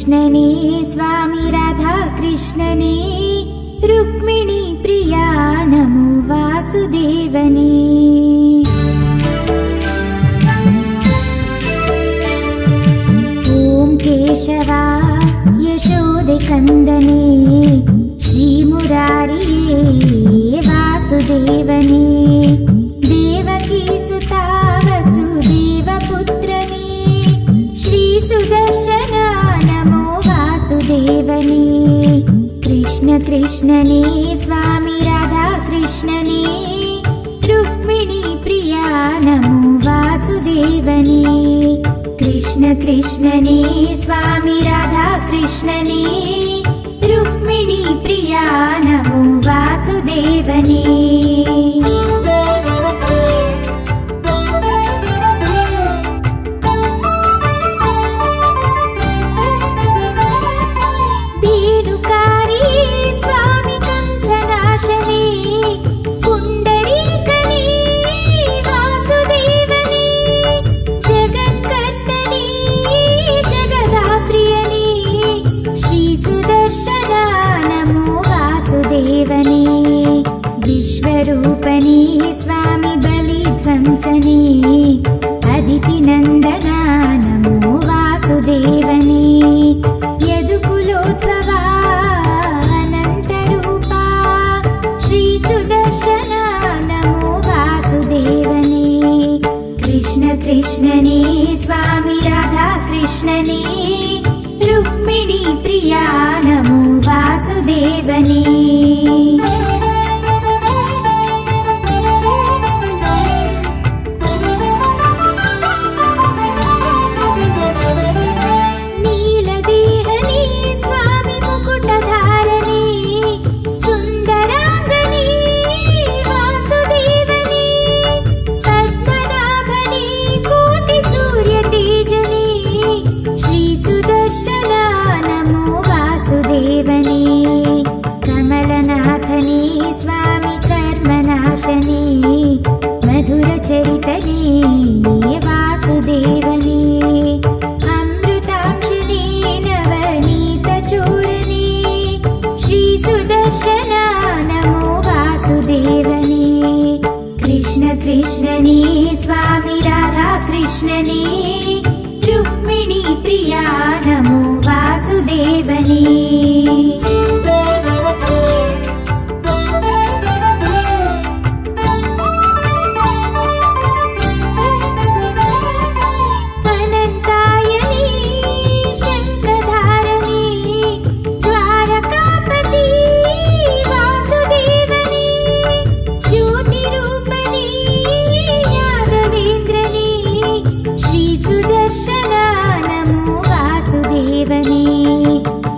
कृष्णने स्वामी राधा कृष्णने रुक्मिणी प्रिया नमो वासुदेवने। ॐ केशवा यशोदे कन्दने श्रीमुरारिये वासुदेवने देवकी सुता वसुदेवपुत्रने श्रीसुदर्शना नमो वासुदेवने। कृष्ण कृष्णने स्वामी राधा कृष्णने रुक्मिणी प्रिया नमो वासुदेवने। कृष्ण कृष्णने स्वामी राधा कृष्णने रुक्मिणी प्रिया नमो वासुदेवने। विश्वरूपने स्वामी बलिध्वंसने अदितिनन्दना नमो वासुदेवने। यदुकुलोद्भवा अनन्तरूपा श्रीसुदर्शना नमो वासुदेवने। कृष्ण कृष्णने स्वामी राधा कृष्णने रुक्मिणी प्रिया नमो वासुदेवने। मधुरचरितने वासुदेवने अमृतांशने नवनीतचूरने श्रीसुदर्शना नमो वासुदेवने। कृष्ण कृष्णने स्वामी राधा कृष्णने रुक्मिणी प्रिया नमो वासुदेवने।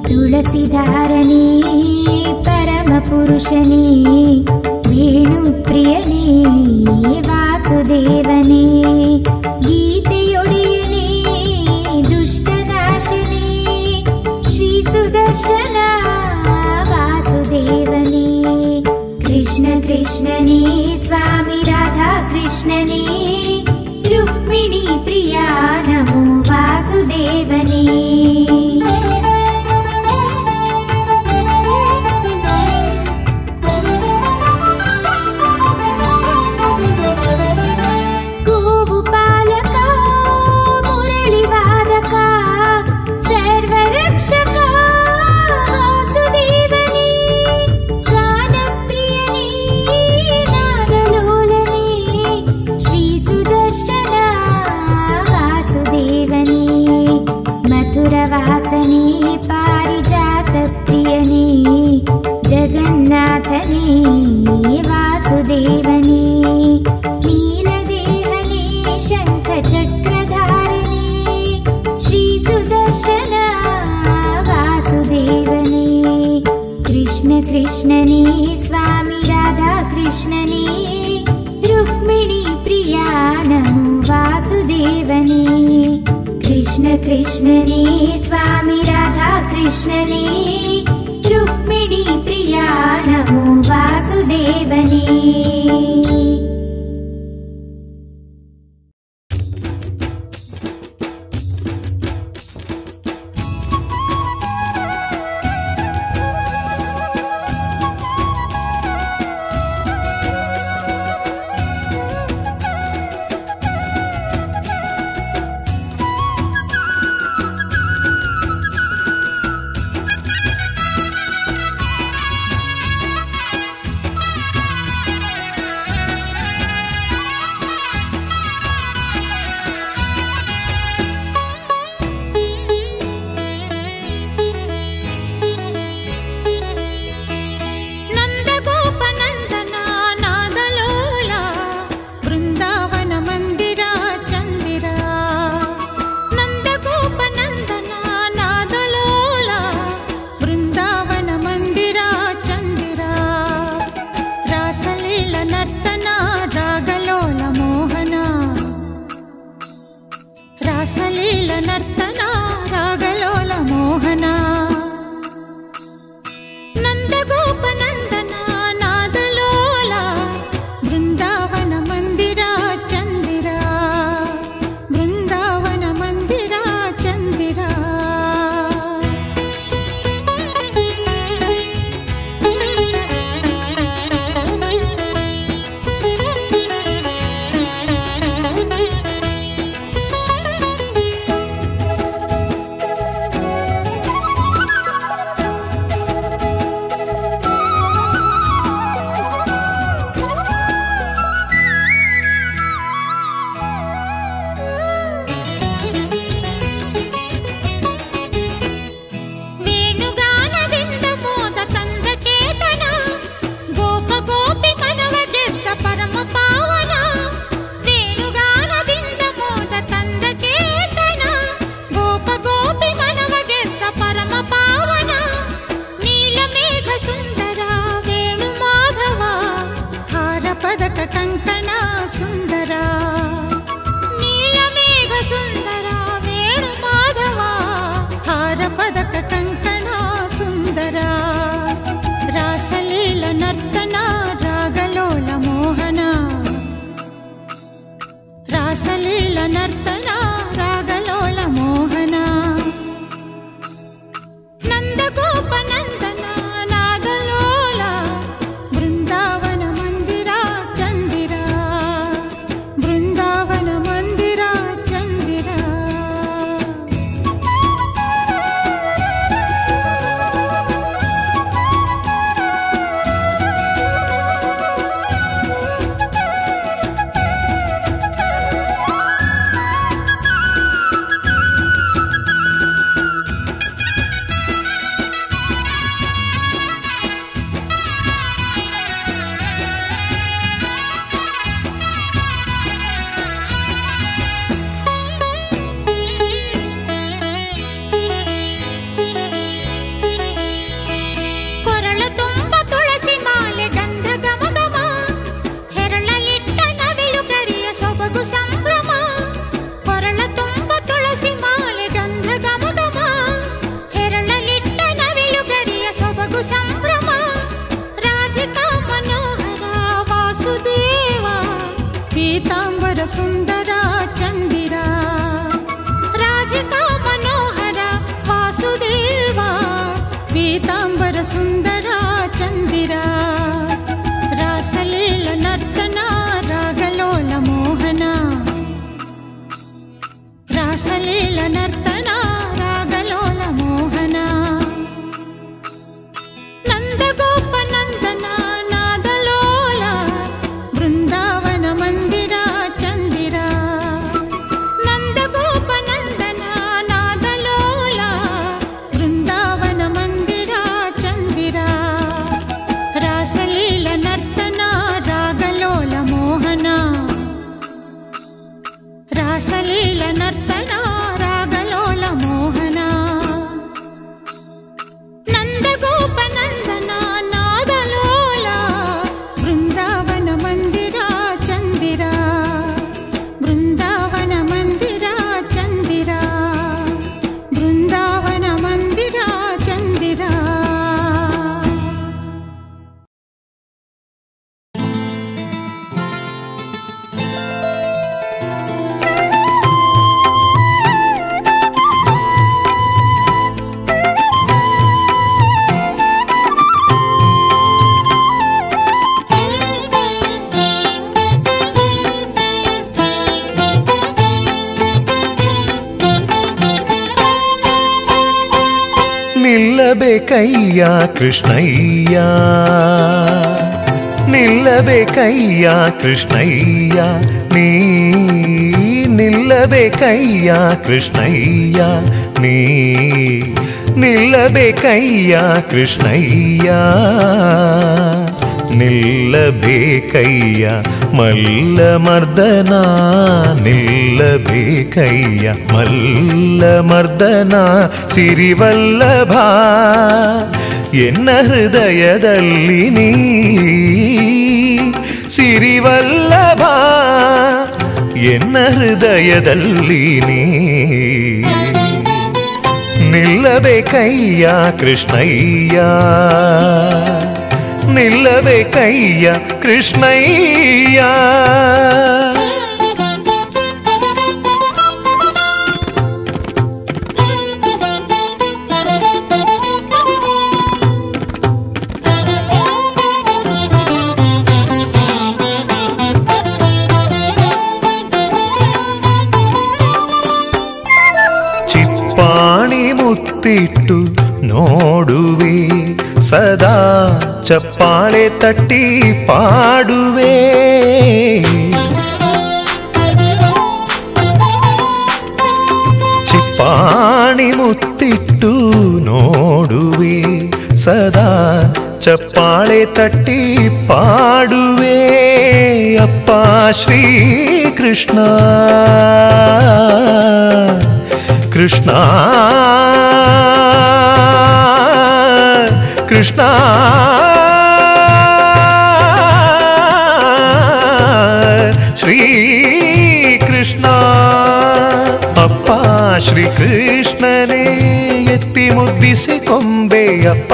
तुलसीधारने परमपुरुषने वेणुप्रियने वासुदेवने। गीतेयोडियने दुष्टनाशने श्रीसुदर्शना वासुदेवने। कृष्ण कृष्णने स्वामी राधा कृष्णने रुक्मिणी प्रिया नमो वासुदेवने। मथुरवासने पारिजातप्रियने जगन्नाथने वासुदेवने। नीलदेहने शङ्खचक्रधारणे श्रीसुदर्शना वासुदेवने। कृष्ण कृष्णने स्वामी राधा कृष्णने रुक्मिणी प्रिया नमो वासुदेवने। कृष्ण कृष्णने स्वामी राधा कृष्णने रुक्मिणी प्रिया नमो वासुदेवने। ಸಂಭ್ರಮ ರಾಧಿಕಾ ಮನೋಹರ ವಾಸುದೇವ ಪೀತಾಂಬರ ಸುಂದರ ಚಂದಿರ ರಾಧಿಕಾ ಮನೋಹರ ವಾಸುದೇವ ಪೀತಾಂಬರ ಸುಂದರ ಚಂದಿರ ರಾಸಲೀಲ ನರ್ತನ ರಾಗಲೋಲ ಮೋಹನ ರಾಸಲೀಲ ನರ್ತನ ರಾಗಲೋಲ ಮೋಹನ ನಂದಗೋಪ ನಂದನ ನಾದಲೋಲ ಬೃಂದಾವನ ಮಂದಿರ ಚಂದಿರ ನಂದಗೋಪ ನಂದನ ನಾದಲೋಲ ಬೃಂದಾವನ ಮಂದಿರ ಚಂದಿರ ರಾಸಲೀಲ ನರ್ತನ ರಾಗಲೋಲ ಮೋಹನ ರಾಸಲೀಲ ನರ್ತನ ರಾಗಲೋಲ ಮೋಹನ ನಂದಗೋಪ ನಂದನ ನಾದಲೋಲ ಬೃಂದಾವನ ಮಂದಿರ ಚಂದಿರ ಬೃಂದಾವನ ಮಂದಿರ ಚಂದಿರ ಬೃಂದಾವನ ಮಂದಿರ ಚಂದಿರ. ನಿಲ್ಲಬೇಕಯ್ಯ ಕೃಷ್ಣಯ್ಯ ನಿಲ್ಲಬೇಕಯ್ಯ ಕೃಷ್ಣಯ್ಯ ನೀ ನಿಲ್ಲಬೇಕಯ್ಯ ಕೃಷ್ಣಯ್ಯ ನೀ ನಿಲ್ಲಬೇಕಯ್ಯ ಕೃಷ್ಣಯ್ಯ ನಿಲ್ಲಬೇಕಯ್ಯ ಮಲ್ಲ ಮರ್ದನ ನಿಲ್ಲಬೇಕಯ್ಯ ಮಲ್ಲ ಮರ್ದನ ಸಿರಿವಲ್ಲಭ ಎನ್ನ ಹೃದಯದಲ್ಲಿ ನೀ ಸಿರಿವಲ್ಲಭ ಎನ್ನ ಹೃದಯದಲ್ಲಿ ನೀ ನಿಲ್ಲಬೇಕಯ್ಯ ಕೃಷ್ಣಯ್ಯ ನಿಲ್ಲಬೇಕಯ್ಯ ಕೃಷ್ಣಯ್ಯ. ಚಿಪ್ಪಾಣಿ ಮುತ್ತಿಟ್ಟು ನೋಡುವೆ ಸದಾ ಚಪ್ಪಾಳೆ ತಟ್ಟಿ ಪಾಡುವೆ ಚಿಪ್ಪಾಣಿ ಮುತ್ತಿಟ್ಟು ನೋಡುವೆ ಸದಾ ಚಪ್ಪಾಳೆ ತಟ್ಟಿ ಪಾಡುವೆ ಅಪ್ಪ ಶ್ರೀ ಕೃಷ್ಣ ಕೃಷ್ಣ ಕೃಷ್ಣ ಶ್ರೀ ಕೃಷ್ಣ ಅಪ್ಪ ಶ್ರೀ ಕೃಷ್ಣನೇ ಎತ್ತಿ ಮುದ್ದಿಸಿ ಕೊಂಬೆ ಅಪ್ಪ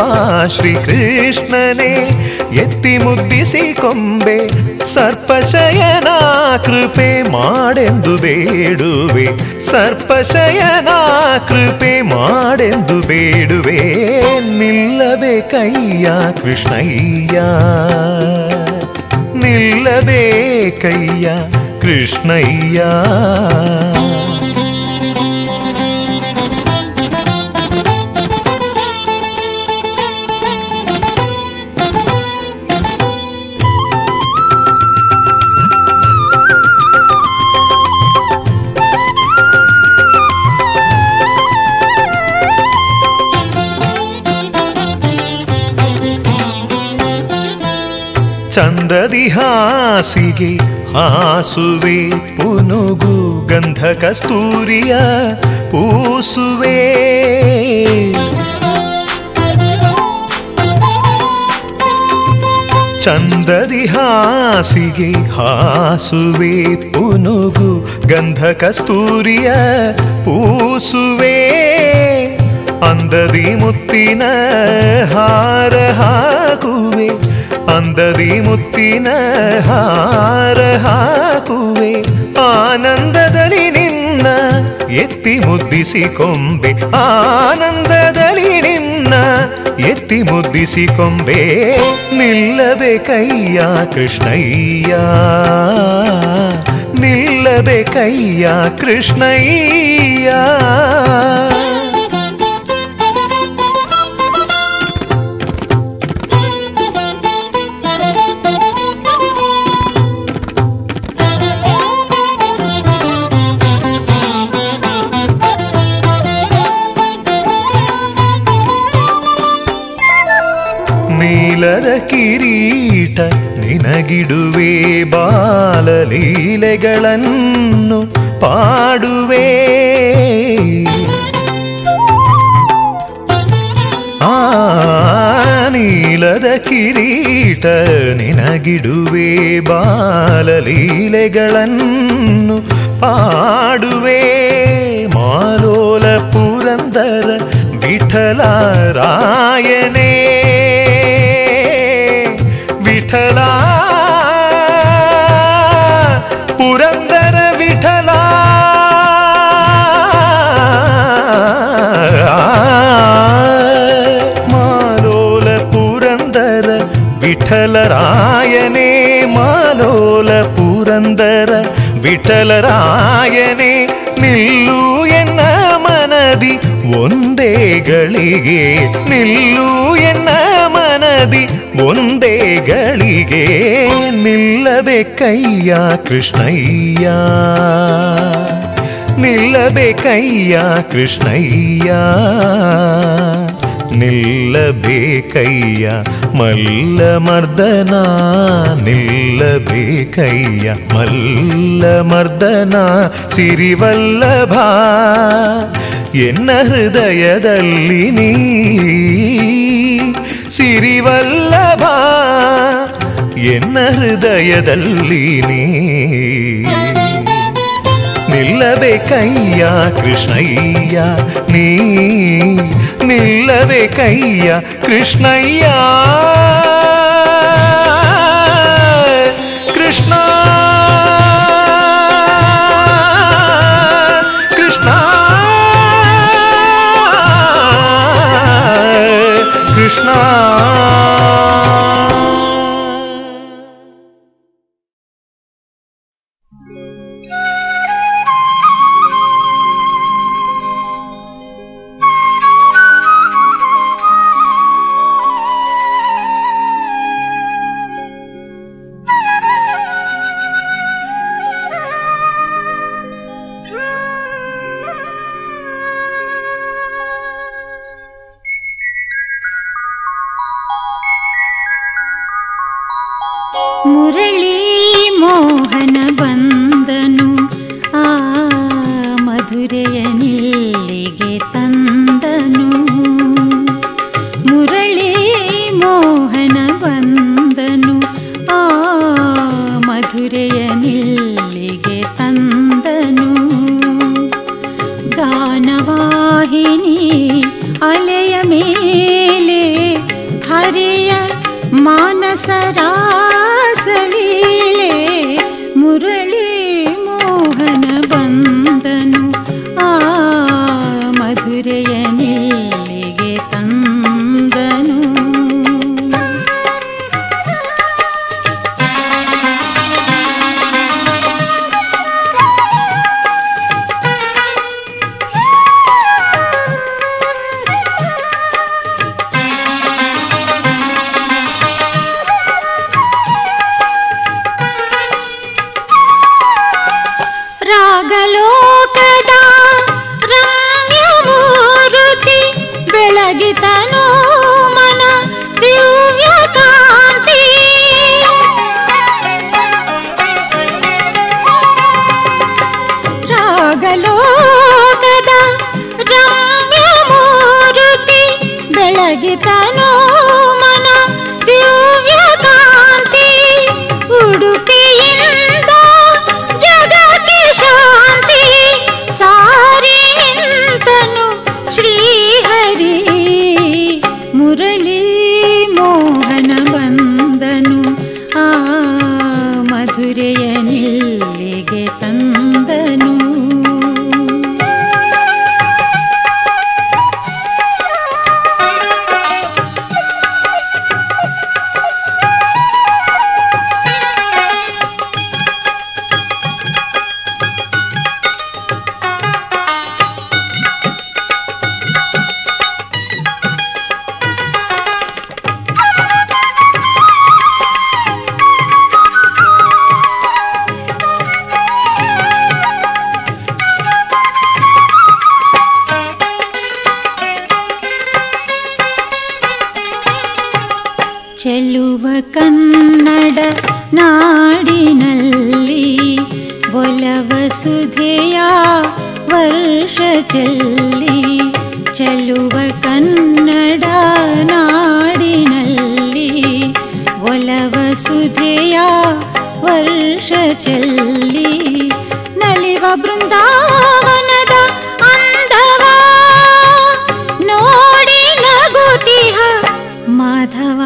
ಶ್ರೀ ಕೃಷ್ಣನೇ ಎತ್ತಿ ಮುದ್ದಿಸಿ ಕೊಂಬೆ ಸರ್ಪಶಯನ ಕೃಪೆ ಮಾಡೆಂದು ಬೇಡುವೆ ಸರ್ಪಶಯನ ಕೃಪೆ ಮಾಡೆಂದು ಬೇಡುವೆ ನಿಲ್ಲಬೇಕಯ್ಯ ಕೃಷ್ಣಯ್ಯ ನಿಲ್ಲಬೇಕಯ್ಯ ಕೃಷ್ಣಯ್ಯ. ಚಂದದಿ ಹಾಸಿಗೆ ಹಾಸುವೆ ಪುನುಗು ಗಂಧ ಕಸ್ತೂರಿಯ ಪೂಸುವೆ ಚಂದದಿ ಹಾಸಿಗೆ ಹಾಸುವೆ ಪುನುಗು ಗಂಧ ಕಸ್ತೂರಿಯ ಪೂಸುವೆ ಅಂದದಿ ಮುತ್ತಿನ ಹಾರ ಅಂದದಿ ಮುತ್ತಿನ ಹಾರ ಹಾಕುವೆ, ಆನಂದದಲ್ಲಿ ನಿನ್ನ ಎತ್ತಿ ಮುದ್ದಿಸಿ ಕೊಂಬೆ, ಆನಂದದಲ್ಲಿ ನಿನ್ನ ಎತ್ತಿ ಮುದ್ದಿಸಿ ಕೊಂಬೆ. ನಿಲ್ಲಬೇಕಯ್ಯ ಕೃಷ್ಣಯ್ಯ, ನಿಲ್ಲಬೇಕಯ್ಯ ಕೃಷ್ಣಯ್ಯ. ನೀಲದ ಕಿರೀಟ ನಿನಗಿಡುವೆ, ಬಾಲಲೀಲೆಗಳನ್ನು ಪಾಡುವೆ. ಆ ನೀಲದ ಕಿರೀಟ ನಿನಗಿಡುವೆ, ಬಾಲಲೀಲೆಗಳನ್ನು ಪಾಡುವೆ. ಮಾಲೋಲ ಪುರಂದರ ವಿಠಲರಾಯನೇ, ವಿಠಲ ಪುರಂದರ ವಿಠಲ. ಮಾಲೋಲ ಪುರಂದರ ವಿಠಲರಾಯನೇ, ಮಾಲೋಲ ಪುರಂದರ ವಿಠಲರಾಯನೇ. ನಿಲ್ಲು ಎನ್ನ ಮನದಿ ಒಂದೇ ಗಳಿಗೆ, ನಿಲ್ಲು ಎನ್ನ ಮನದಿ ಒಂದೇ ಗಳಿಗೆ. ನಿಲ್ಲಬೇಕಯ್ಯ ಕೃಷ್ಣಯ್ಯ, ನಿಲ್ಲಬೇಕಯ್ಯ ಕೃಷ್ಣಯ್ಯ, ನಿಲ್ಲಬೇಕಯ್ಯ ಮಲ್ಲಮರ್ದನ, ನಿಲ್ಲಬೇಕಯ್ಯ ಮಲ್ಲಮರ್ದನ. ಸಿರಿವಲ್ಲಭ ಎನ್ನ ಹೃದಯದಲ್ಲಿ ನೀ, ಸಿರಿವಲ್ಲಭ ಎನ್ನ ಹೃದಯದಲ್ಲಿ ನೀ. ನಿಲ್ಲಬೇಕಯ್ಯ ಕೃಷ್ಣಯ್ಯ, ನೀ ನಿಲ್ಲಬೇಕಯ್ಯ ಕೃಷ್ಣಯ್ಯ. ಕೃಷ್ಣ ಕೃಷ್ಣ ಕೃಷ್ಣ. ಮುರಳಿ ಮೋಹನ ಬಂದನು, ಆ ಮಧುರೆಯ ನಿಲ್ಲಿಗೆ ತಂದನು. ಮುರಳಿ ಮೋಹನ ಬಂದನು, ಆ ಮಧುರೆಯ ನಿಲ್ಲಿಗೆ ತಂದನು. ಗಾನವಾಹಿನಿ ಅಲೆಯ ಮೇಲೆ ಹರಿಯ ಮಾನಸ ರಾಸಲೀಲೆ. ಮುರಳಿ ಮೋಹನ ಬಂದನು, ಆ ಮಧುರೆಯ ನಿಲ್ಲಿಗೆ ತಂದನು. ರಾಗಲೋಕದ ರಮ್ಯಮೂರ್ತಿ ಬೆಳಗಿತನು ಮನ ದಿವ್ಯ ಕಾಂತಿ. ರಾಗಲೋಕದ ರಮ್ಯಮೂರ್ತಿ ಬೆಳಗಿತನು ಮನ ದಿವ್ಯ ಕಾಂತಿ. ಉಡುಪಿಯಿಂದ ಜಗಕ್ಕೆ ಶಾಂತಿ ಸಾರಿ ನಿಂತನು ಶ್ರೀಹರಿ. ಮುರಳಿ ಮೋಹನ ಬಂದನು, ಚೆಲುವ ಕನ್ನಡ ನಾಡಿನಲ್ಲಿ ಒಲವ ಸುಧೆಯ ವರ್ಷ ಚೆಲ್ಲಿ, ಚೆಲುವ ಕನ್ನಡ ನಾಡಿನಲ್ಲಿ ಒಲವ ಸುಧೆಯ ವರ್ಷ ಚೆಲ್ಲಿ, ನಲಿವ ಬೃಂದಾವನದ ಅಂದವ ನೋಡಿ ನಗುತಿಹ ಮಾಧವ.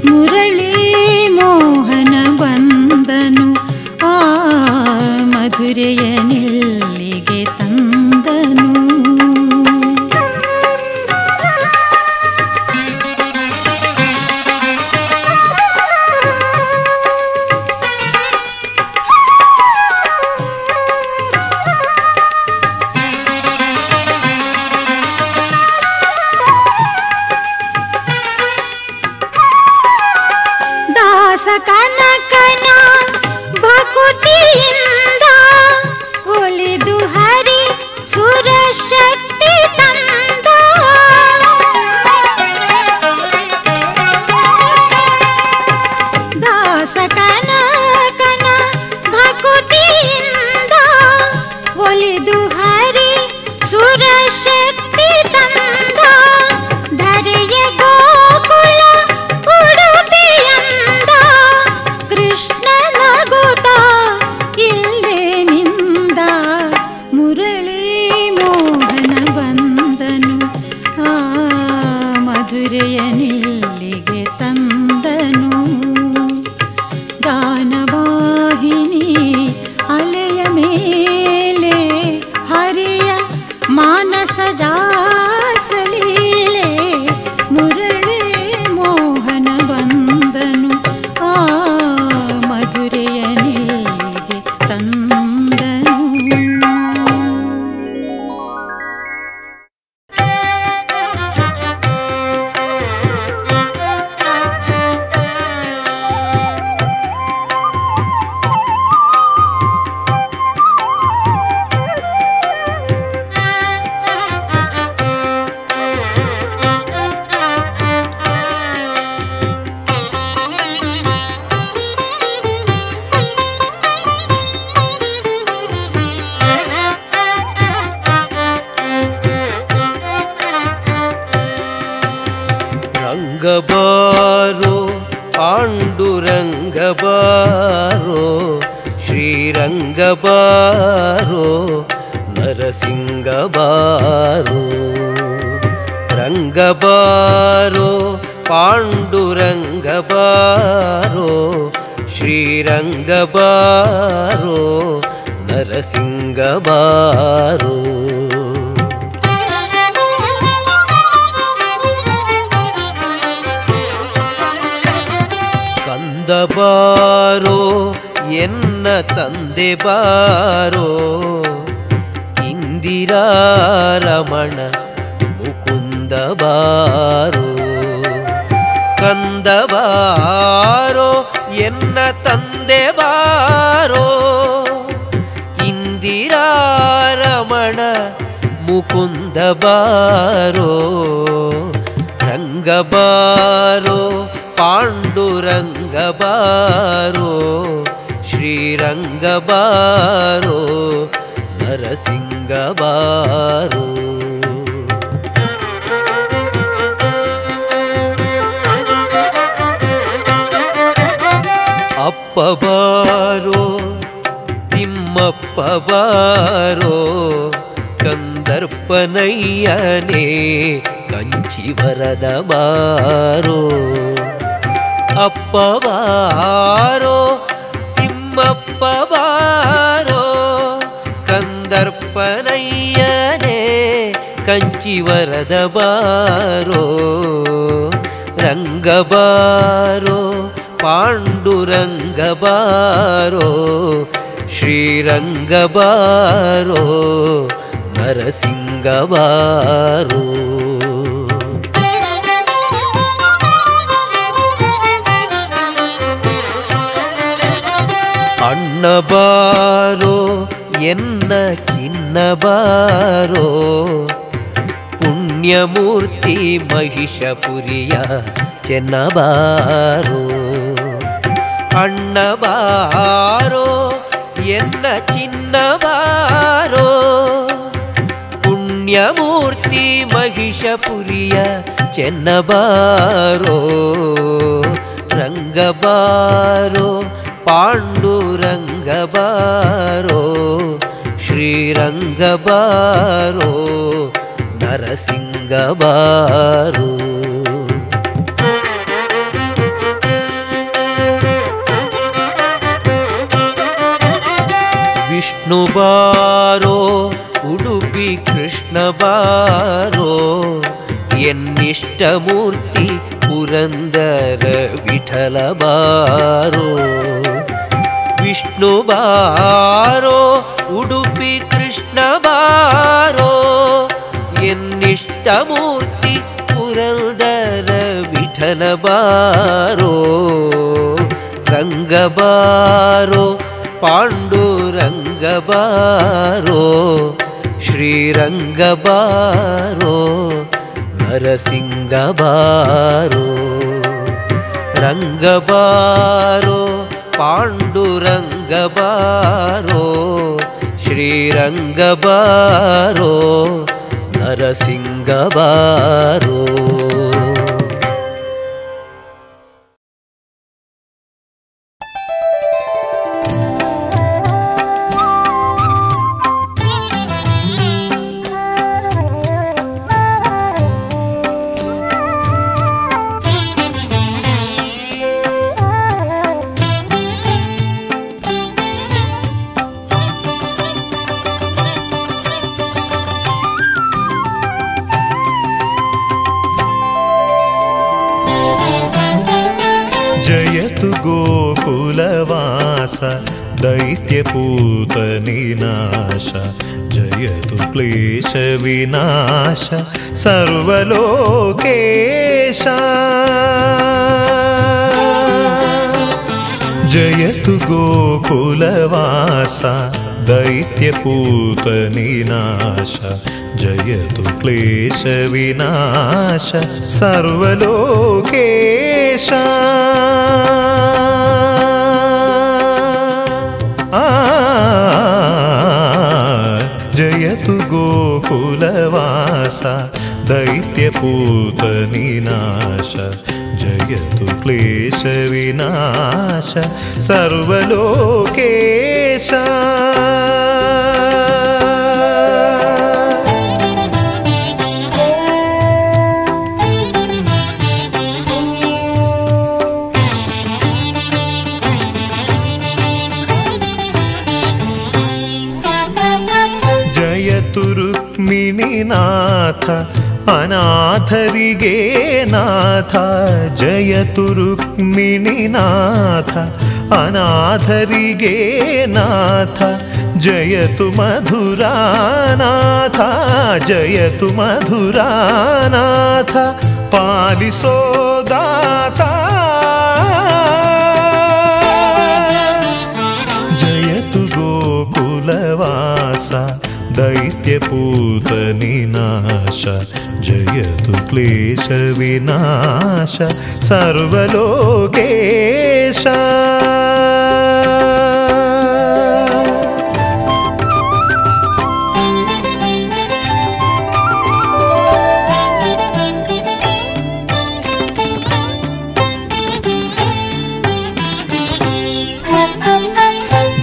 ಮುರಳಿ ಮೋಹನ ಬಂದನು ಆ ಮಧುರೆಯ ನಿಲ್ಲಿಗೆ ತಂದನು. ಕನಕನ ಭಕುತಿಯಿಂದ ಒಲಿದು ಹರಿ ಸುರಶಕ್ತಿ ತಂದ, ದಾಸ ಕನಕನ ಭಕುತಿಯಿಂದ ಒಲಿದು ಹರಿ ಸುರಶಕ್ತಿ ತಂದ, ಧರೆಯ ಗೋಕುಲ ಉಡುಪಿಯಂದ ಕೃಷ್ಣ ನಗುತ್ತ ಇಲ್ಲೇ ನಿಂದ. ಮುರಳಿ ಮೋಹನ ಬಂದನು ಆ ಮಧುರೆಯ ನಿಲ್ಲಿಗೆ ತಂದನು. ಗಾನವಾಹಿನಿ ಅಲೆಯ ಮೇಲೆ ಹರಿಯ ಮಾನಸ ರಾಸಲೀಲೆ, ಮುರಳಿ ಮೋಹನ ಬಂದನು ಆ ಮಧುರೆಯ ನಿಲ್ಲಿಗೆ ತಂದನು. ರಂಗಬಾರೋ ಪಾಂಡುರಂಗಬಾರೋ ಶ್ರೀರಂಗಬಾರೋ ನರಸಿಂಗಬಾರೋ. ರಂಗಬಾರೋ ಪಾಂಡುರಂಗಬಾರೋ ಶ್ರೀರಂಗಬಾರೋ ನರಸಿಂಗಬಾರೋ. ಬಾರೋ ಎನ್ನ ತಂದೆ ಬಾರೋ, ಇಂದಿರಾರಮಣ ಮುಕುಂದ ಬಾರೋ. ಕಂದ ಬಾರೋ ಎನ್ನ ತಂದೆ ಬಾರೋ, ಇಂದಿರಾರಮಣ ಮುಕುಂದ ಬಾರೋ. ರಂಗಬಾರೋ ಪಾಂಡುರಂಗಬಾರೋ ಶ್ರೀರಂಗಬಾರೋ ನರಸಿಂಗಬಾರೋ. ಅಪ್ಪ ಬಾರೋ ತಿಮ್ಮಪ್ಪ ಬಾರೋ, ಕಂದರ್ಪನಯ್ಯನೇ ಕಂಚಿವರದ ಬಾರೋ. ಅಪ್ಪ ಬಾರೋ ತಿಮ್ಮಪ್ಪ ಬಾರೋ, ಕಂದರ್ಪನಯ್ಯನೇ ಕಂಚಿವರದ ಬಾರೋ. ರಂಗಬಾರೋ ಪಾಂಡುರಂಗಬಾರೋ ಶ್ರೀರಂಗಬಾರೋ ನರಸಿಂಗಬಾರೋ. ಅಣ್ಣ ಬಾರೋ ಎನ್ನ ಚಿನ್ನ ಅನ್ನಬಾರೋ ಪುಣ್ಯಮೂರ್ತಿ ಮಹಿಷಪುರಿಯ ಚೆನ್ನಬಾರೋ ಅಣ್ಣಬಾರೋ ಎನ್ನ ಚಿನ್ನಬಾರೋ ಪುಣ್ಯಮೂರ್ತಿ ಮಹಿಷಪುರಿಯ ಚೆನ್ನಬಾರೋ ರಂಗಬಾರೋ ಪಾಂಡುರಂಗಬಾರೋ ಶ್ರೀರಂಗಬಾರೋ ನರಸಿಂಗಬಾರೋ ವಿಷ್ಣುಬಾರೋ ಉಡುಪಿ ಕೃಷ್ಣಬಾರೋ ಎನ್ನಿಷ್ಟಮೂರ್ತಿ ಪುರಂದರ ವಿಠಲಬಾರೋ ವಿಷ್ಣುಬಾರೋ ಉಡುಪಿ ಕೃಷ್ಣಬಾರೋ ಎನ್ನಿಷ್ಟಮೂರ್ತಿ ಪುರಂದರ ವಿಠಲಬಾರೋ ರಂಗಬಾರೋ ಪಾಂಡುರಂಗಬಾರೋ ಶ್ರೀರಂಗಬಾರೋ ನರಸಿಂಗಬಾರೋ ರಂಗಬಾರೋ ಪಾಂಡುರಂಗಬಾರೋ ಶ್ರೀರಂಗಬಾರೋ ನರಸಿಂಗಬಾರೋ दैत्यपूतनिनाश जयतु क्लेशविनाश सर्वलोकेश जयतु गोकुलवास दैत्यपूतनिनाश जयतु क्लेशविनाश सर्वलोकेश जयतु गोकुलवास दैत्यपूतनिनाश जयतु क्लेशविनाश सर्वलोकेश रुक्मिणीनाथ अनाथरिगे नाथ जयतु रुक्मिणीनाथ अनाथरिगे नाथ जयतु मधुरानाथ जयतु मधुरानाथ पालिसो दाता जयतु गोकुलवास दैत्यपूतनिनाश जयतु क्लेशविनाश सर्वलोकेश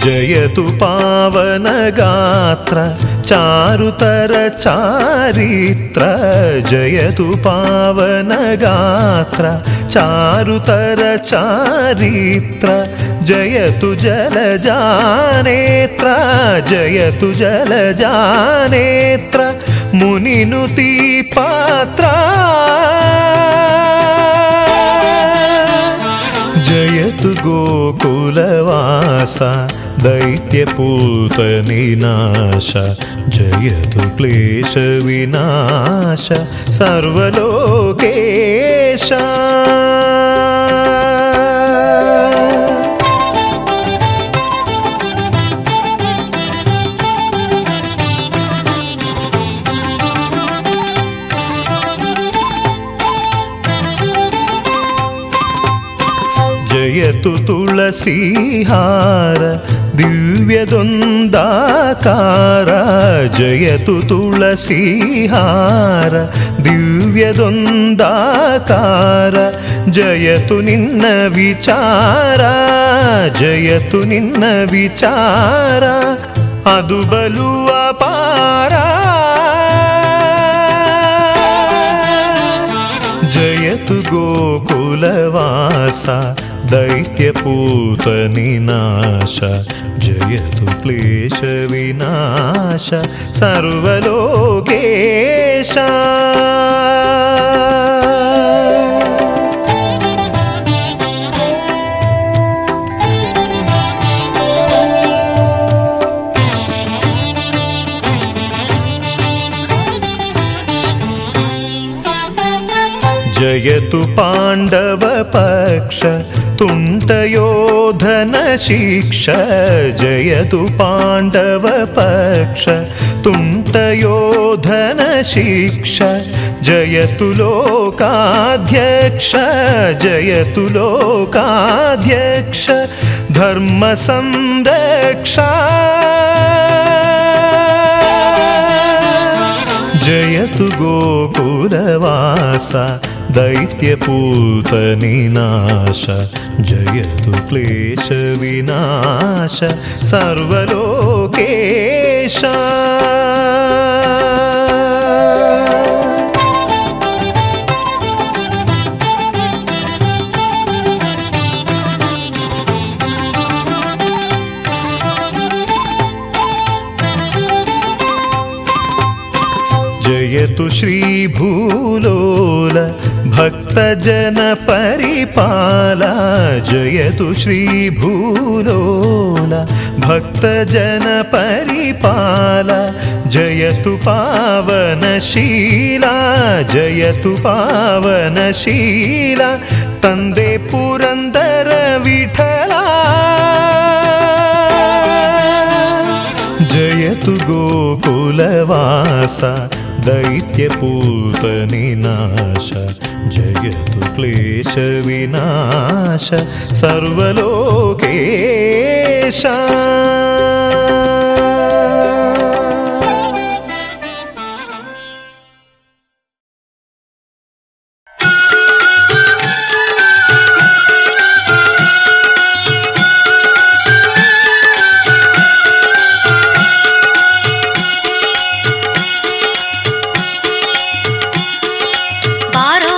जयतु पावनगात्र चारुतर चारित्र जयतु पावनगात्र चारुतर चारित्र जयतु जलजानेत्र जयतु जलजानेत्र मुनिनुति पात्र जयतु गोकुलवास दैत्यपूतनिनाश जयतु क्लेशविनाश सर्वलोकेश ಜಯತು ತುಳಸೀಹಾರ ದಿವ್ಯದೊಂದಾಕಾರ ಜಯತು ತುಳಸೀಹಾರ ದಿವ್ಯದೊಂದಾಕಾರ ಜಯತು ನಿನ್ನ ವಿಚಾರ ಜಯತು ನಿನ್ನ ವಿಚಾರ ಅದು ಬಲು ಅಪಾರ ಜಯತು ಗೋಕುಲವಾಸ ದೈತ್ಯಪೂತ ನಿನಾಶ ಜಯತು ಕ್ಲೇಶ ವಿನಾಶ ಸರ್ವಲೋಕೇಶ ಜಯತು ಪಾಂಡವ ಪಕ್ಷ ತುಂಟಯೋಧನ ಶಿಕ್ಷ ಜಯತು ಪಾಂಡವ ಪಕ್ಷ ತುಂಟಯೋಧನ ಶಿಕ್ಷ ಜಯತು ಲೋಕಾಧ್ಯಕ್ಷ ಜಯತು ಲೋಕಾಧ್ಯಕ್ಷ ಧರ್ಮ ಸಂರಕ್ಷ ಜಯತು ಗೋಕುಲವಾಸ ದೈತ್ಯಪೂತ ನಿನಾಶ ಜಯತು ಕ್ಲೇಶ ವಿನಾಶ ಸರ್ವಲೋಕೇಶ ಜಯತು ಶ್ರೀಭೂಲೋಲ ಭಕ್ತಜನ ಪರಿಪಾಲ ಜಯತು ಶ್ರೀಭೂಲೋಲ ಭಕ್ತಜನ ಪರಿಪಾಲ ಜಯತು ಪಾವನಶೀಲ ಜಯತು ಪಾವನಶೀಲ ತಂದೆ ಪುರಂದರ ವಿಠಲ ಜಯತು ಗೋಕುಲವಾಸ ದೈತ್ಯಪೂತ ನಿನಾಶ ಜಯತು ಕ್ಲೇಶ ವಿನಾಶ ಸರ್ವಲೋಕೇಶ ಬಾರೋ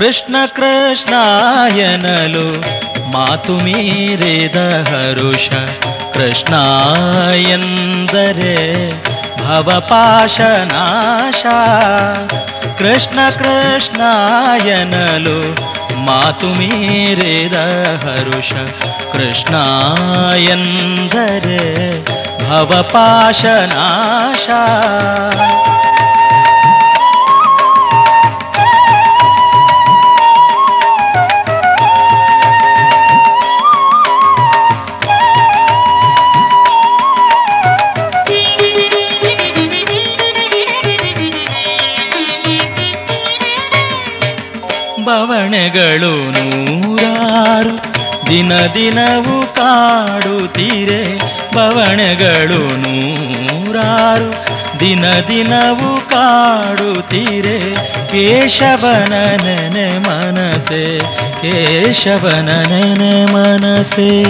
ಕೃಷ್ಣ ಕೃಷ್ಣ ಎನ್ನಲು ಮಾತು ಮೀರಿದ ಹರುಷ. ಕೃಷ್ಣ ಎಂದರೆ ಭವಪಾಶನಾಶ. ಕೃಷ್ಣ ಕೃಷ್ಣ ಎನ್ನಲು ಮಾತು ಮೀರಿದ ಹರುಷ. ಕೃಷ್ಣ ಎಂದರೆ ಭವಪಾಶನಾಶ. ಬವಣೆಗಳು ನೂರಾರು ದಿನ ದಿನವೂ ಕಾಡುತ್ತೀರೆ. ಬವಣೆಗಳು ನೂರಾರು ದಿನ ದಿನವೂ ಕಾಡುತ್ತೀರೆ. ಕೇಶವನ ನೆನೆ ಮನಸೆ, ಕೇಶವನ ನೆನೆ ಮನಸೆ.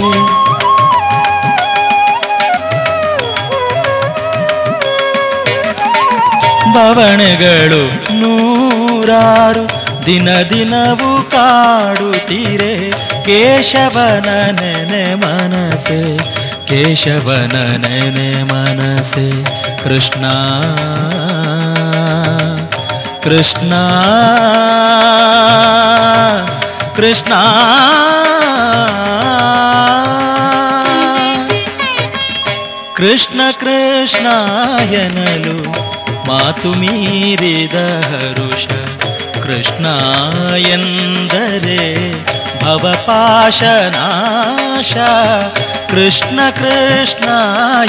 ಬವಣೆಗಳು ನೂರಾರು ದಿನ ದಿನವೂ ಕಾಡುತ್ತೀರೆ. ಕೇಶವನ ನೆನೆ ಮನಸೆ, ಕೇಶವನ ನೆನೆ ಮನಸೆ. ಕೃಷ್ಣ ಕೃಷ್ಣ ಕೃಷ್ಣ ಕೃಷ್ಣ ಕೃಷ್ಣ ಎನ್ನಲು ಮಾತು ಮೀರಿದ ಹರುಷ. ಕೃಷ್ಣ ಎಂದರೆ ಭವಪಾಶನಾಶ. ಕೃಷ್ಣ ಕೃಷ್ಣ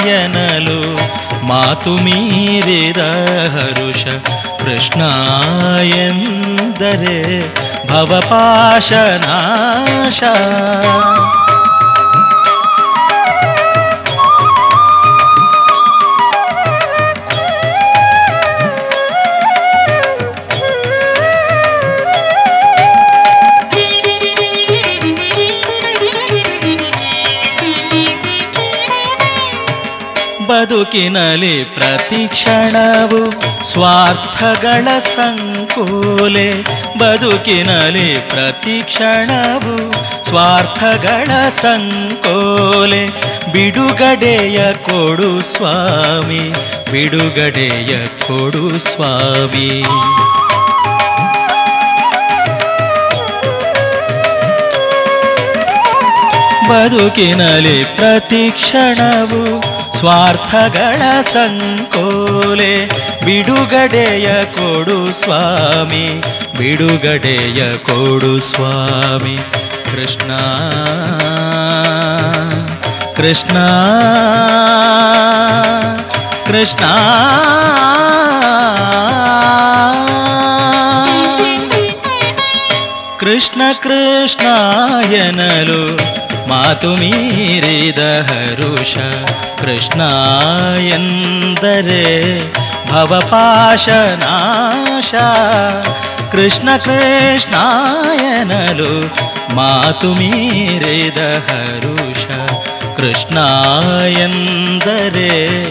ಎನ್ನಲು ಮಾತು ಮೀರಿದ ಹರುಷ. ಕೃಷ್ಣ ಎಂದರೆ ಭವಪಾಶನಾಶ. ಬದುಕಿನಲ್ಲಿ ಪ್ರತಿಕ್ಷಣವು ಸ್ವಾರ್ಥಗಳ ಸಂಕೋಲೆ. ಬದುಕಿನಲ್ಲಿ ಪ್ರತಿಕ್ಷಣವು ಸ್ವಾರ್ಥಗಳ ಸಂಕೋಲೆ. ಬಿಡುಗಡೆಯ ಕೊಡು ಸ್ವಾಮಿ, ಬಿಡುಗಡೆಯ ಕೊಡು ಸ್ವಾಮಿ. ಬದುಕಿನಲ್ಲಿ ಪ್ರತಿಕ್ಷಣವು ಸ್ವಾರ್ಥಗಳ ಸಂಕೋಲೆ. ಬಿಡುಗಡೆಯ ಕೊಡು ಸ್ವಾಮಿ, ಬಿಡುಗಡೆಯ ಕೊಡು ಸ್ವಾಮಿ. ಕೃಷ್ಣ ಕೃಷ್ಣ ಕೃಷ್ಣ ಕೃಷ್ಣ ಕೃಷ್ಣ ಎನ್ನಲು ಮಾತು ಮೀರಿದ ಹರುಷ. ಕೃಷ್ಣ ಎಂದರೆ ಭವಪಾಶನಾಶ. ಕೃಷ್ಣ ಕೃಷ್ಣ ಎನ್ನಲು ಮಾತು ಮೀರಿದ ಹರುಷ. ಕೃಷ್ಣ ಎಂದರೆ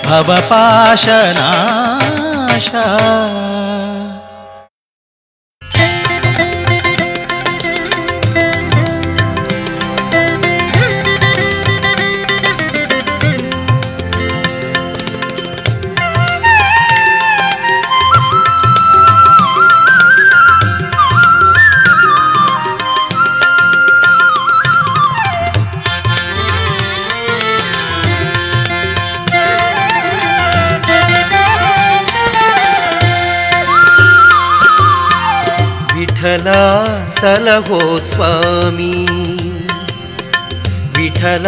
ಭವಪಾಶನಾಶ. ವಿಠಲ ಸಲಹೋ ಸ್ವಾಮಿ, ವಿಠಲ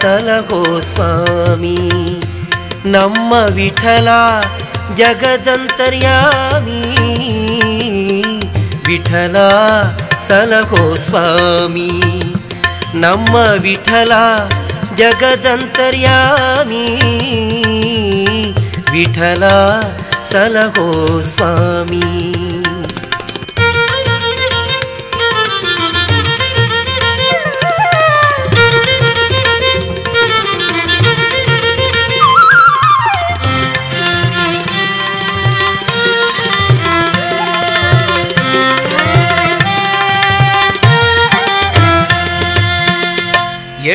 ಸಲಹೋ ಸ್ವಾಮಿ. ನಮ್ಮ ವಿಠಲ ಜಗದಂತರ್ಯಾಮಿ. ವಿಠಲ ಸಲಹೋ ಸ್ವಾಮಿ. ನಮ್ಮ ವಿಠಲ ಜಗದಂತರ್ಯಾಮಿ. ವಿಠಲ ಸಲಹೋ ಸ್ವಾಮಿ.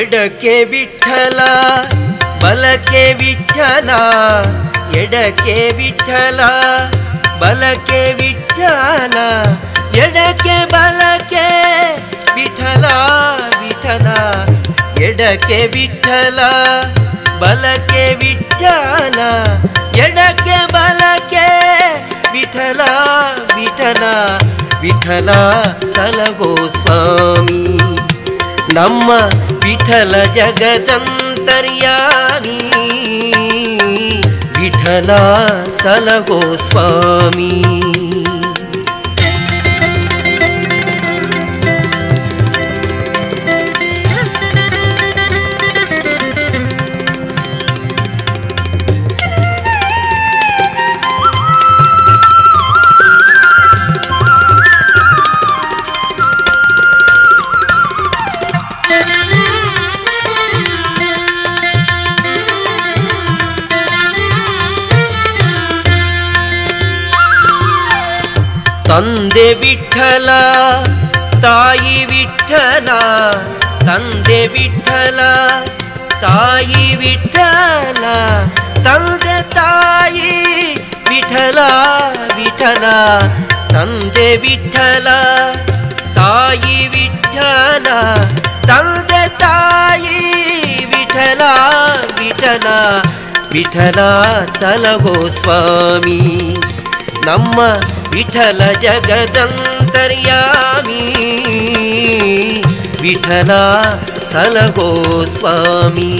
ಎಡಕ್ಕೆ ವಿಠಲ ಬಲಕ್ಕೆ ವಿಠಲ ಎಡಕ್ಕೆ ವಿಠಲ ಬಲಕ್ಕೆ ವಿಠಲ ಎಡಕ್ಕೆ ಬಲಕ್ಕೆ ವಿಠಲ ವಿಠಲ ಎಡಕ್ಕೆ ವಿಠಲ ಬಲಕ್ಕೆ ವಿಠಲ ಎಡಕ್ಕೆ ಬಲಕ್ಕೆ ವಿಠಲ ವಿಠಲ ವಿಠಲ ಸಲಹೋ ಸ್ವಾಮಿ ನಮ್ಮ ವಿಠಲ ಜಗದಂತರ್ಯಾಮಿ ವಿಠಲ ಸಲಹೋ ಸ್ವಾಮಿ ತಂದೆ ವಿಠಲ ತಾಯಿ ವಿಠಲ ತಂದೆ ವಿಠಲ ತಾಯಿ ವಿಠಲ ತಂದೆ ತಾಯಿ ವಿಠಲ ವಿಠಲ ತಂದೆ ವಿಠಲ ತಾಯಿ ವಿಠಲ ತಂದೆ ತಾಯಿ ವಿಠಲ ವಿಠಲ ವಿಠಲ ಸಲಹೋ ಸ್ವಾಮಿ ನಮ್ಮ ವಿಠಲ ಜಗದಂತರ್ಯಾಮಿ ವಿಠಲ ಸಲಹೋ ಸ್ವಾಮಿ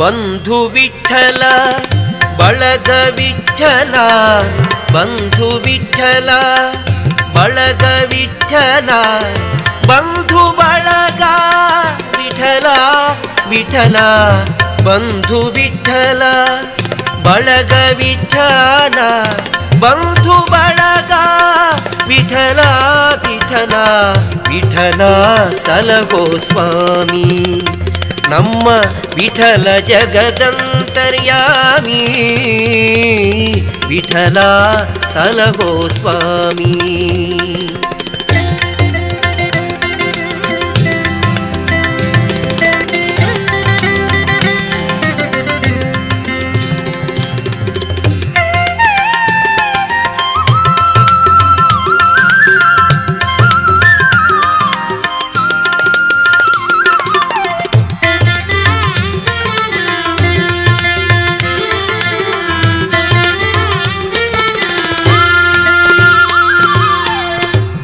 ಬಂಧು ವಿಠಲ ಬಳಗ ವಿಠಲ ಬಂಧು ವಿಠಲ ಬಳಗ ವಿಠಲ ಬಂಧು ಬಳಗ ವಿಠಲ ವಿಠಲ ಬಂಧು ವಿಠಲ ಬಳಗ ವಿಠಲ ಬಂಧು ಬಳಗ ವಿಠಲ ವಿಠಲ ವಿಠಲ ಸಲಹೋ ಸ್ವಾಮಿ ನಮ್ಮ ವಿಠಲ ಜಗದಂತರ್ಯಾಮಿ ವಿಠಲ ಸಲಹೋ ಸ್ವಾಮಿ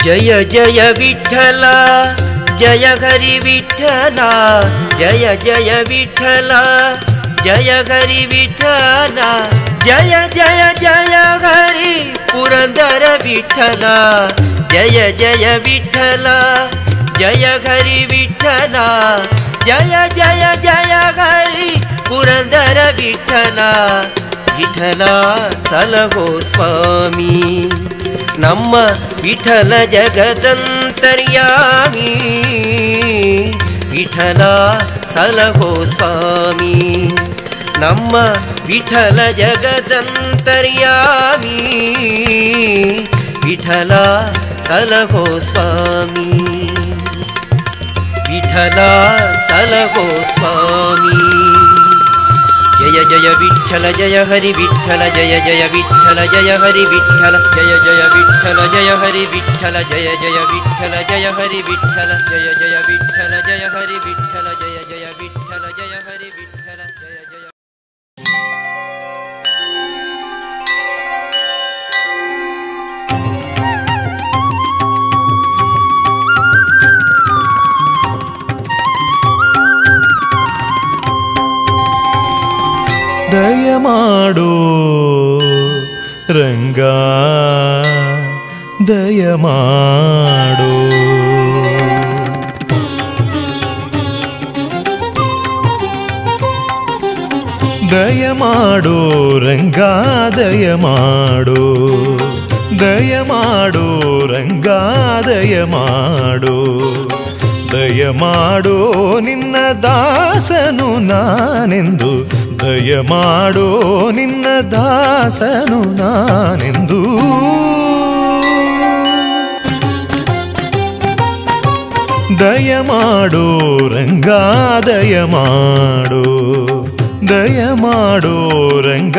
ಜಯ ಜಯ ವಿಠಲ ಜಯ ಹರಿ ವಿಠಲ ಜಯ ಜಯ ವಿಠಲ ಜಯ ಹರಿ ವಿಠಲ ಜಯ ಜಯ ಜಯ ಹರಿ ಪುರಂದರ ವಿಠಲ ಜಯ ಜಯ ವಿಠಲ ಜಯ ಹರಿ ವಿಠಲ ಜಯ ಜಯ ಜಯ ಹರಿ ಪುರಂದರ ವಿಠಲ ವಿಠಲ ಸಲಹೋ ಸ್ವಾಮಿ ನಮ್ಮ ವಿಠಲ ಜಗದಂತರ್ಯಾಮಿ ವಿಠಲ ಸಲಹೋ ಸ್ವಾಮಿ ನಮ್ಮ ವಿಠಲ ಜಗದಂತರ್ಯಾಮಿ ವಿಠಲ ಸಲಹೋ ಸ್ವಾಮಿ ವಿಠಲ ಸಲಹೋ ಸ್ವಾಮಿ ಜಯ ಜಯ ವಿಠಲ ಜಯ ಹರಿ ವಿಠಲ ಜಯ ಜಯ ವಿಠಲ ಜಯ ಹರಿ ವಿಠಲ ಜಯ ಜಯ ವಿಠಲ ಜಯ ಹರಿ ವಿಠಲ ಜಯ ಜಯ ವಿಠಲ ಜಯ ಹರಿ ವಿಠಲ ಜಯ ಜಯ ವಿಠಲ ಜಯ ಹರಿ ವಿಠಲ ಜಯ ಜಯ ವಿಠಲ ಜಯ ಹರಿ ವಿಠಲ ಜಯ ಜಯ ದಯಮಾಡೋ ರಂಗ ದಯಮಾಡೋ ದಯಮಾಡೋ ರಂಗ ದಯಮಾಡೋ ದಯಮಾಡೋ ರಂಗ ದಯಮಾಡೋ ದಯಮಾಡೋ ನಿನ್ನ ದಾಸನು ನಾನೆಂದು ದಯಮಾಡೋ ನಿನ್ನ ದಾಸನು ನಾನೆಂದು ದಯಮಾಡೋ ರಂಗ ದಯಮಾಡೋ ದಯಮಾಡೋ ರಂಗ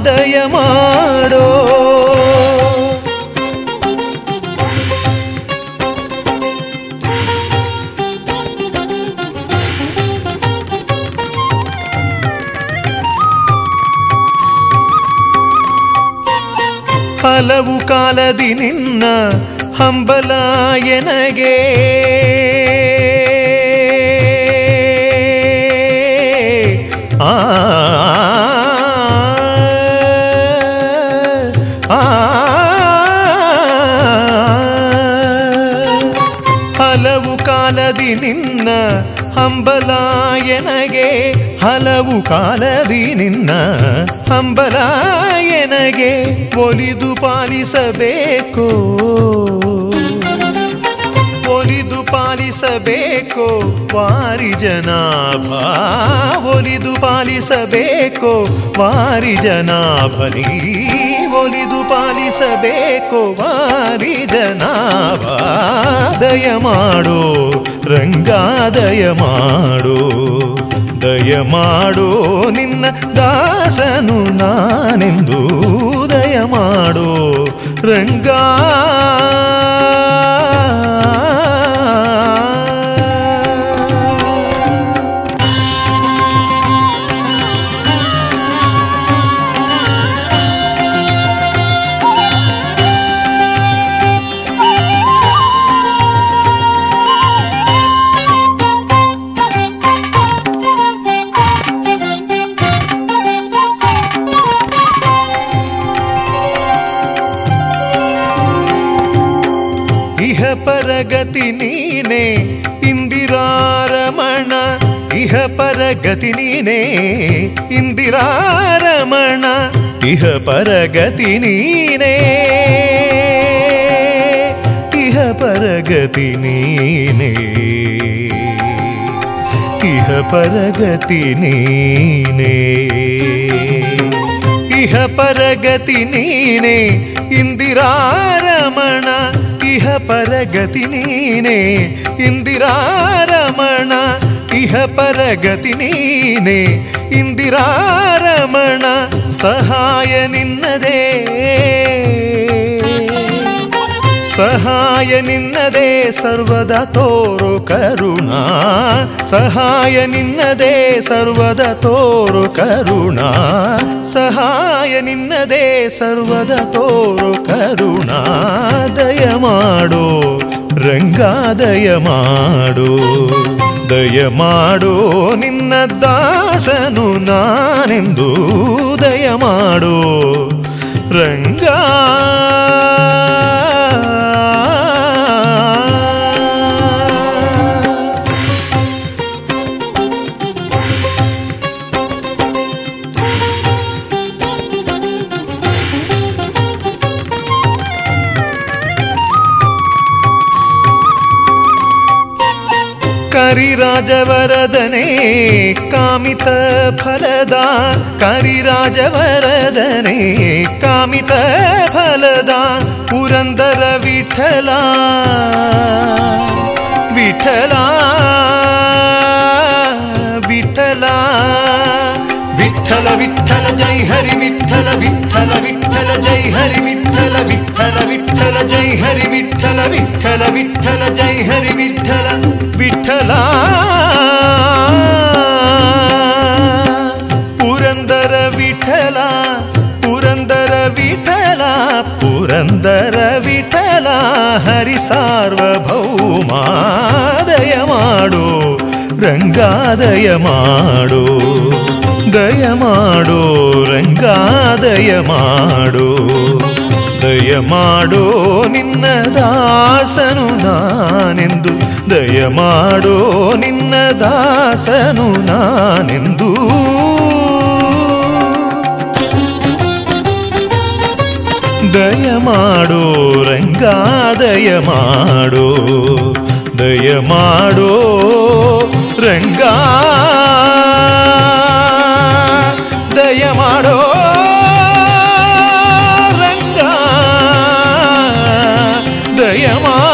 ದಯಮಾಡೋ ಹಲವು ಕಾಲದಿ ನಿನ್ನ ಹಂಬಲ ಎನಗೆ ಹಲವು ಕಾಲದಿ ನಿನ್ನ ಹಂಬಲ ಎನಗೆ ಹಲವು ಕಾಲದಿ ನಿನ್ನ ಹಂಬಲ ಎನಗೆ ಒಲಿದು ಪಾಲಿಸಬೇಕೋ ಒಲಿದು ಪಾಲಿಸಬೇಕೋ ವಾರಿ ಜನಾಭ ಒಲಿದು ಪಾಲಿಸಬೇಕೋ ವಾರಿ ಜನಾಭನಿ ಒಲಿದು ಪಾಲಿಸಬೇಕೋ ವಾರಿ ಜನಾಭ ದಯಮಾಡೋ ರಂಗ ದಯಮಾಡೋ ದಯಮಾಡೋ ನಿನ್ನ ದಾಸನು ನಾನೆಂದು ದಯಮಾಡೋ ರಂಗ ಪರಗತಿ ನೀನೇ ಇಂದಿರಾರಮಣ ಇಹ ಪರಗತಿ ನೀನೇ ಇಂದಿರಾರಮಣ ಇಹ ಪರಗತಿ ನೀನೇ ಇಹ ಪರಗತಿ ನೀನೇ ಇಹ ಪರಗತಿ ನೀನೇ ಇಹ ಪರಗತಿ ನೀನೇ ಇಂದಿರಾರಮಣ ಇಹ ಪರಗತಿ ನೀನೇ ಇಂದಿರಾರಮಣ ಇಹ ಪರಗತಿ ನೀನೇ ಇಂದಿರಾರಮಣ ಸಹಾಯ ನಿನ್ನದೇ ಸಹಾಯ ನಿನ್ನದೇ ಸರ್ವದಾ ತೋರು ಕರುಣಾ ಸಹಾಯ ನಿನ್ನದೇ ಸರ್ವದಾ ತೋರು ಕರುಣಾ ಸಹಾಯ ನಿನ್ನದೇ ಸರ್ವದಾ ತೋರು ಕರುಣಾ ದಯಮಾಡೋ ರಂಗ ದಯಮಾಡೋ ದಯಮಾಡೋ ನಿನ್ನ ದಾಸನು ನಾನೆಂದು ದಯಮಾಡೋ ರಂಗ ಕರಿರಾಜವರದನೆ ಕಾಮಿತ ಫಲದ ಕರಿರಾಜವರದನೆ ಕಾಮಿತ ಫಲದ ಪುರಂದರ ವಿಠಲ ವಿಠಲ ವಿಠಲ ವಿಠಲ ವಿಠಲ ಜೈ ಹರಿ ವಿಠಲ ವಿಠಲ ವಿಠಲ ಜೈ ಹರಿ ವಿಠಲ ವಿಠಲ ವಿಠಲ ಜೈ ಹರಿ ವಿಠಲ ವಿಠಲ ವಿಠಲ ಜೈ ಹರಿ ವಿಠಲ ವಿಠಲ ಪುರಂದರ ವಿಠಲ ಪುರಂದರ ವಿಠಲ ಪುರಂದರ ವಿಠಲ ಹರಿ ಸಾರ್ವಭೌಮ ದಯಮಾಡೋ ರಂಗ ದಯಮಾಡೋ ದಯಮಾಡೋ ರಂಗ ದಯಮಾಡೋ ದಯಮಾಡೋ ನಿನ್ನ ದಾಸನು ನಾನೆಂದು ದಯಮಾಡೋ ನಿನ್ನ ದಾಸನು ನಾನೆಂದು ದಯಮಾಡೋ ರಂಗ ದಯಮಾಡೋ ದಯಮಾಡೋ ರಂಗ ದಯಮಾಡೋ ರಂಗ ದಯಮಾಡೋ.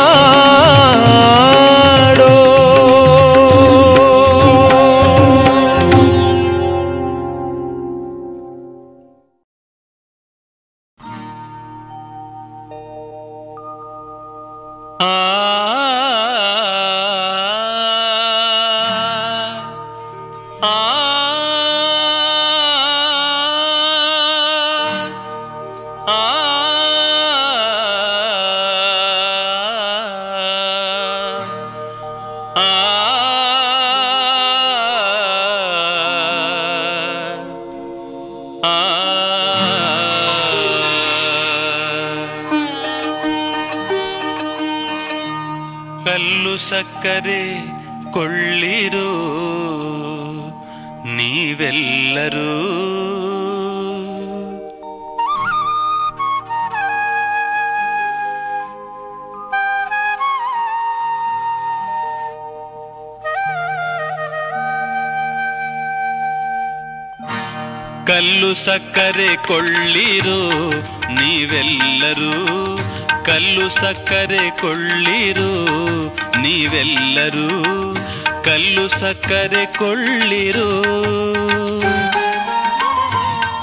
ಕಲ್ಲು ಸಕ್ಕರೆ ಕೊಳ್ಳಿರೋ ನೀವೆಲ್ಲರೂ, ಕಲ್ಲು ಸಕ್ಕರೆ ಕೊಳ್ಳಿರೋ ನೀವೆಲ್ಲರೂ, ಕಲ್ಲು ಸಕ್ಕರೆ ಕೊಳ್ಳಿರೋ ನೀವೆಲ್ಲರೂ, ಕಲ್ಲು ಸಕ್ಕರೆ ಕೊಳ್ಳಿರೋ.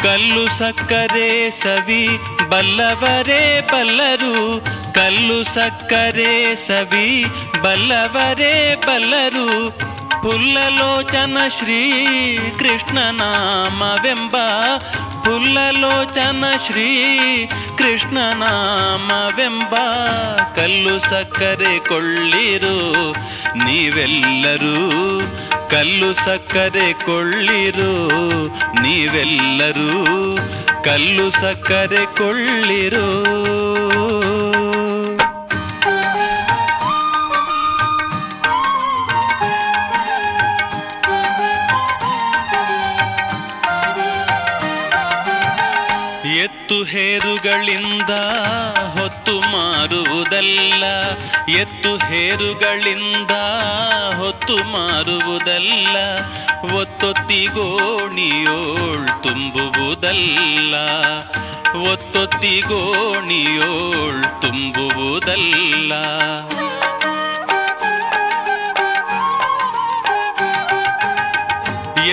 ಕಲ್ಲು ಸಕ್ಕರೆ ಸವಿ ಬಲ್ಲವರೇ ಬಲ್ಲರು, ಕಲ್ಲು ಸಕ್ಕರೆ ಸವಿ ಬಲ್ಲವರೇ ಬಲ್ಲರು. ಪುಲ್ಲಲೋಚನ ಶ್ರೀ ಕೃಷ್ಣ ನಾಮವೆಂಬ, ಪುಲ್ಲಲೋಚನ ಶ್ರೀ ಕೃಷ್ಣ ನಾಮವೆಂಬ ಕಲ್ಲು ಸಕ್ಕರೆ ಕೊಳ್ಳಿರೋ ನೀವೆಲ್ಲರೂ, ಕಲ್ಲು ಸಕ್ಕರೆ ಕೊಳ್ಳಿರೋ ನೀವೆಲ್ಲರೂ, ಕಲ್ಲು ಸಕ್ಕರೆ ಕೊಳ್ಳಿರೋ. ಎತ್ತು ಹೇರುಗಳಿಂದ ಹೊತ್ತು ಮಾರುವುದಲ್ಲ, ಎತ್ತು ಹೇರುಗಳಿಂದ ಹೊತ್ತು ಮಾರುವುದಲ್ಲ, ಒತ್ತೊತ್ತಿಗೋಣಿಯೋಳ್ ತುಂಬುವುದಲ್ಲ, ಒತ್ತೊತ್ತಿಗೋಣಿಯೋಳ್ ತುಂಬುವುದಲ್ಲ.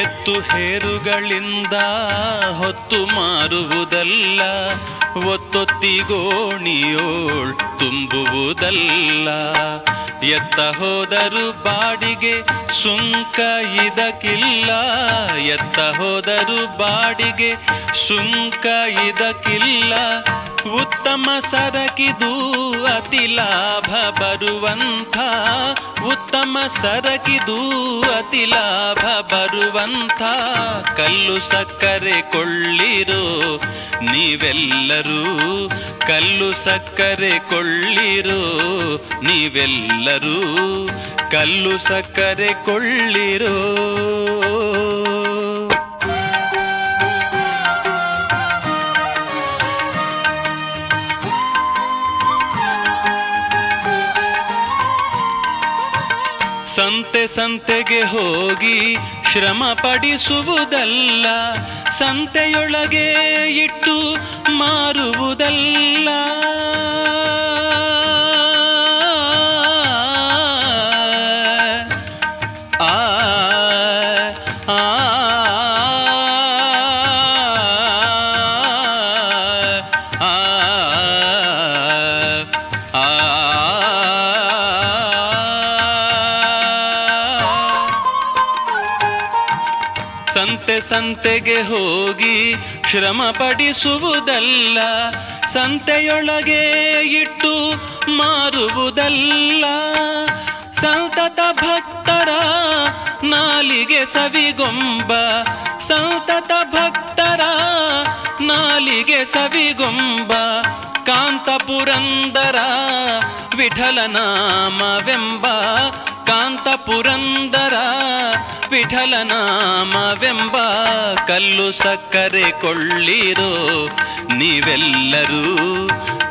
ಎತ್ತು ಹೇರುಗಳಿಂದ ಹೊತ್ತು ಮಾರುವುದಲ್ಲ, ಒತ್ತೊತ್ತಿಗೋಣಿಯೋಳ್ ತುಂಬುವುದಲ್ಲ. ಎತ್ತ ಹೋದರು ಬಾಡಿಗೆ ಸುಂಕ ಇದಕ್ಕಿಲ್ಲ, ಎತ್ತ ಹೋದರು ಬಾಡಿಗೆ ಸುಂಕ ಇದಕ್ಕಿಲ್ಲ. ಉತ್ತಮ ಸರಕಿದು ಅತಿ ಲಾಭ ಬರುವಂಥ, ಉತ್ತಮ ಸರಕಿದು ಅತಿ ಲಾಭ ಬರುವಂಥ ಕಲ್ಲು ಸಕ್ಕರೆ ಕೊಳ್ಳಿರೋ ನೀವೆಲ್ಲರೂ, ಕಲ್ಲು ಸಕ್ಕರೆ ಕೊಳ್ಳಿರೋ ನೀವೆಲ್ಲರೂ, ಕಲ್ಲು ಸಕ್ಕರೆ ಕೊಳ್ಳಿರೋ. ಸಂತೆ ಸಂತೆಗೆ ಹೋಗಿ ಶ್ರಮ ಪಡಿಸುವುದಲ್ಲ, ಸಂತೆಯೊಳಗೆ ಇಟ್ಟು ಮಾರುವುದಲ್ಲ. ಆ ಆ ಸಂತೆ ಸಂತೆಗೆ ಹೋಗಿ ಶ್ರಮ ಪಡಿಸುವುದಲ್ಲ, ಸಂತೆಯೊಳಗೆ ಇಟ್ಟು ಮಾರುವುದಲ್ಲ. ಸಂತತ ಭಕ್ತರ ನಾಲಿಗೆ ಸವಿಗೊಂಬ, ಸಂತತ ಭಕ್ತರ ನಾಲಿಗೆ ಸವಿಗೊಂಬ. ಕಾಂತ ಪುರಂದರ ವಿಠಲ ನಾಮವೆಂಬ, ಕಾಂತ ಪುರಂದರ ವಿಠಲ ನಾಮವೆಂಬ ಕಲ್ಲು ಸಕ್ಕರೆ ಕೊಳ್ಳಿರೋ ನೀವೆಲ್ಲರೂ,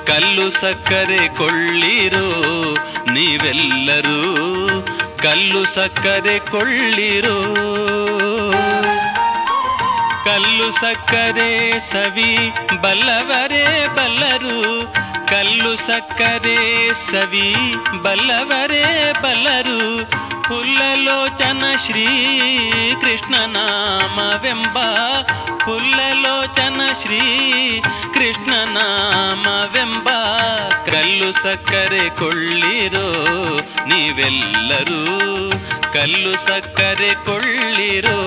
ಕಲ್ಲು ಸಕ್ಕರೆ ಕೊಳ್ಳಿರೋ ನೀವೆಲ್ಲರೂ, ಕಲ್ಲು ಸಕ್ಕರೆ ಕೊಳ್ಳಿರೋ. ಕಲ್ಲು ಸಕ್ಕರೆ ಸವಿ ಬಲ್ಲವರೇ ಬಲ್ಲರು, ಕಲ್ಲು ಸಕ್ಕರೆ ಸವಿ ಬಲ್ಲವರೇ ಬಲ್ಲರು. ಹುಲ್ಲಲೋಚನ ಶ್ರೀ ಕೃಷ್ಣ ನಾಮವೆಂಬ, ಹುಲ್ಲಲೋಚನ ಶ್ರೀ ಕೃಷ್ಣ ನಾಮವೆಂಬ ಕಲ್ಲು ಸಕ್ಕರೆ ಕೊಳ್ಳಿರೋ ನೀವೆಲ್ಲರೂ, ಕಲ್ಲು ಸಕ್ಕರೆ ಕೊಳ್ಳಿರೋ.